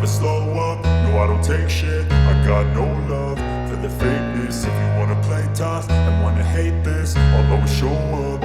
slow up, no I don't take shit. I got no love for the fakeness. If you wanna play tough and wanna hate this, I'll always show up.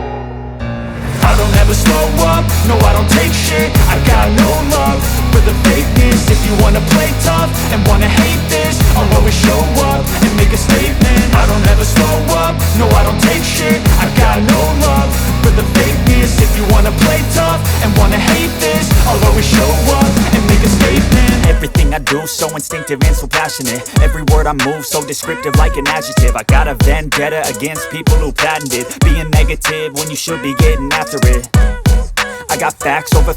I don't ever slow up, no I don't take shit. I got no love for the fakeness. If you wanna play tough and wanna hate this, I'll always show up and make a statement. I don't ever slow up, no I don't take shit. I got no love for the fakeness. If you wanna play tough and wanna hate this, I'll always show up and make a statement. Everything I do so instinctive and so passionate. Every word I move so descriptive like an adjective. I got a vendetta against people who patented being negative when you should be getting after it. I got facts over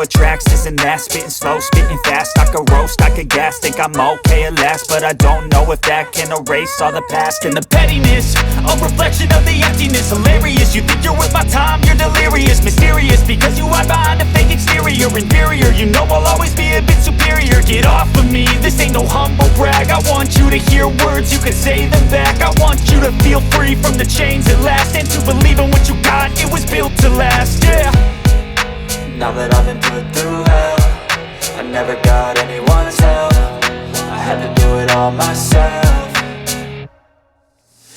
tracks, this and that. Spitting slow, spitting fast, I could roast, I could gas. Think I'm okay at last, but I don't know if that can erase all the past. And the pettiness, a reflection of the emptiness. Hilarious, you think you're worth my time, you're delirious. Mysterious, because you hide behind a fake exterior. Inferior, you know I'll always be a bit superior. Get off of me, this ain't no humble brag. I want you to hear words, you can say them back. I want you to feel free from the chains at last, and to believe in what you got, it was built to last, yeah. Now that I've been put through hell, I never got anyone's help. I had to do it all myself.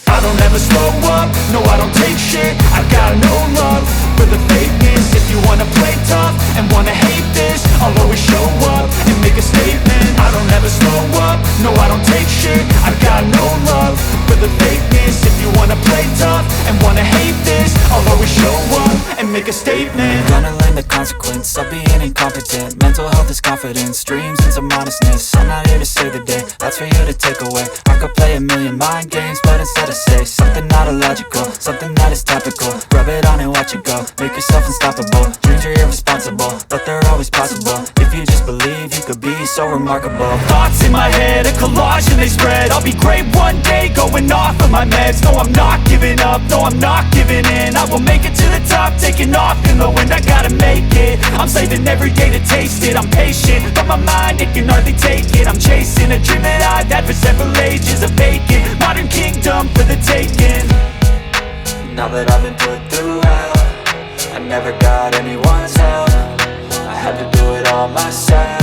I don't ever slow up, no I don't take shit. I got no love for the fakeness. If you wanna play tough and wanna hate this, I'll always show up and make a statement. I don't ever slow up, no I don't take shit. I got no love for the fakeness. If you wanna play tough and wanna hate this, I'll always show up and make a statement. Gonna learn the consequence of being incompetent. Mental health is confidence, dreams and some honestness. I'm not here to save the day, that's for you to take away. I could play a million mind games, but instead I say something not illogical, something that is topical. Rub it on and watch it go, make yourself unstoppable. Dreams are irresponsible, but they're always possible. If you just believe, you could be so remarkable. Thoughts in my head, a collage and they spread. I'll be great one day, going off of my meds. No, I'm not giving up, no, I'm not giving in. I will make it to the top, taking off in the wind. I gotta make it, I'm saving every day to taste it. I'm patient, but my mind, it can hardly take it. I'm chasing a dream that I've had for several ages. A vacant, modern kingdom for the taking. Now that I've been put through hell, I never got anyone's help. I had to do it all myself.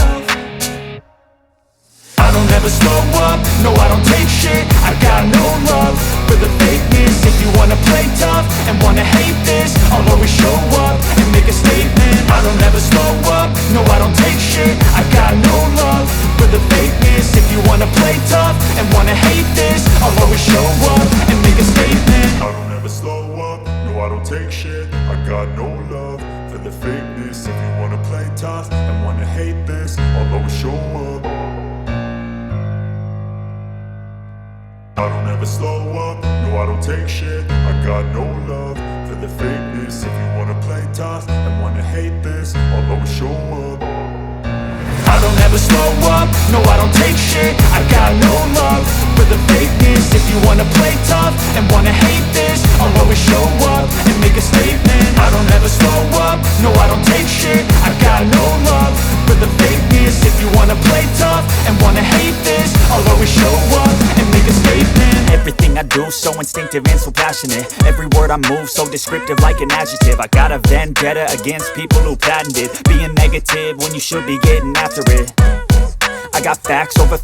I don't ever slow up, no I don't take shit. I got no love for the fakeness. If you wanna play tough and wanna hate this, I'll always show up and make a statement. I don't ever slow up, no I don't take shit. I got no love for the fakeness. If you wanna play tough and wanna hate this, I'll always show up and make a statement. I don't ever slow up, no I don't take shit. I got no love for the fakeness. If you wanna play tough and wanna hate this, I'll always show up. I don't ever slow up, no I don't take shit. I got no love for the fakeness. If you wanna play tough and wanna hate this, I'll always show up. I don't ever slow up, no I don't take shit. I got no love for the fakeness. If you wanna play tough and wanna hate this, I'll always show up and make a statement. I don't ever slow up, no I don't take shit. I got no love for the fakeness. If you wanna play tough and wanna hate this, I'll always show up and make a statement. Everything I do so instinctive and so passionate. Every word I move so descriptive like an adjective. I got a vendetta against people who patented being negative when you should be getting after it. I got facts over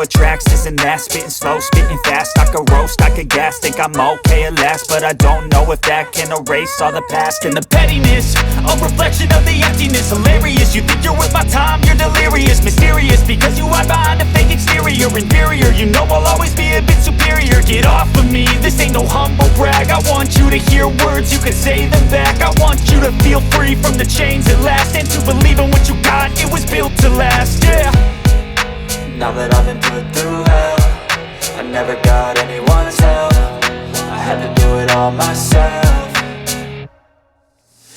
tracks, this and that. Spitting slow, spitting fast, I could roast, I could gas. Think I'm okay at last, but I don't know if that can erase all the past. And the pettiness, a reflection of the emptiness. Hilarious, you think you're worth my time, you're delirious. Mysterious, because you hide behind a fake exterior. Inferior, you know I'll always be a bit superior. Get off of me, this ain't no humble brag. I want you to hear words, you can say them back. I want you to feel free from the chains at last, and to believe in what you got, it was built to last, yeah. Now that I've been put through hell, I never got anyone's help. I had to do it all myself.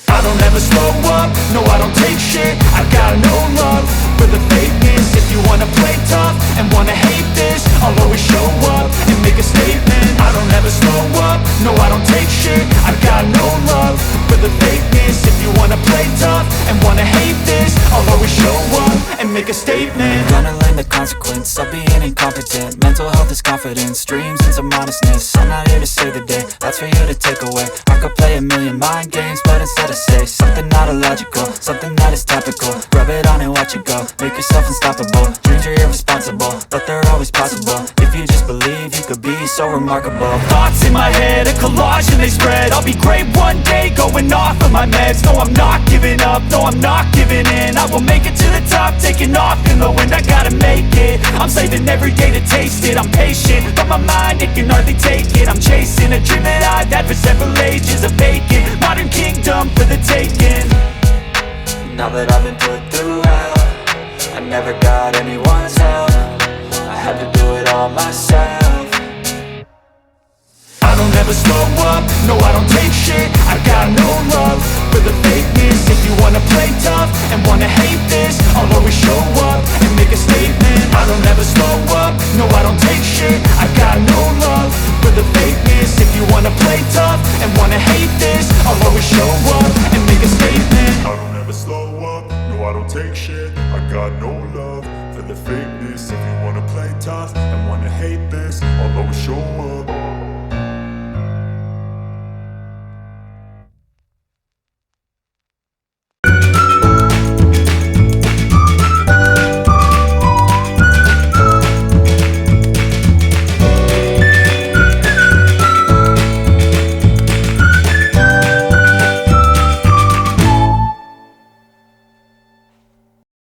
I don't ever slow up, no I don't take shit. I got no love for the fakeness. If you wanna play tough and wanna hate this, I'll always show up and make a statement. I don't ever slow up, no I don't take shit. I got no love for the fakeness. If you wanna play tough and wanna hate this, I'll always show up make a statement. Gonna learn the consequence of being incompetent. Mental health is confidence, dreams into modestness. I'm not here to save the day, that's for you to take away. I could play a million mind games, but instead I say something not illogical, something that is topical. Rub it on and watch it go, make yourself unstoppable. Dreams are irresponsible, but they're always possible. If you just believe, you could be so remarkable. Thoughts in my head, a collage and they spread. I'll be great one day, going off of my meds. No, I'm not giving up, no, I'm not giving in. I will make it to the top, taking off in the wind. I gotta make it, I'm saving every day to taste it. I'm patient, but my mind, it can hardly take it. I'm chasing a dream that I've had for several ages. A vacant, modern kingdom for the taking. Now that I've been put through hell, I never got anyone's help. I had to do it all myself. I don't ever slow up, no I don't take shit. I got no love for the fakeness. If you wanna play tough and wanna hate this, I'll always show up and make a statement. I don't ever slow up, no I don't take shit. I got no love for the fakeness. If you wanna play tough and wanna hate this, I'll always show up and make a statement. I don't ever slow up, no I don't take shit. I got no love for the fakeness. If you wanna play tough and wanna hate this, I'll always show up.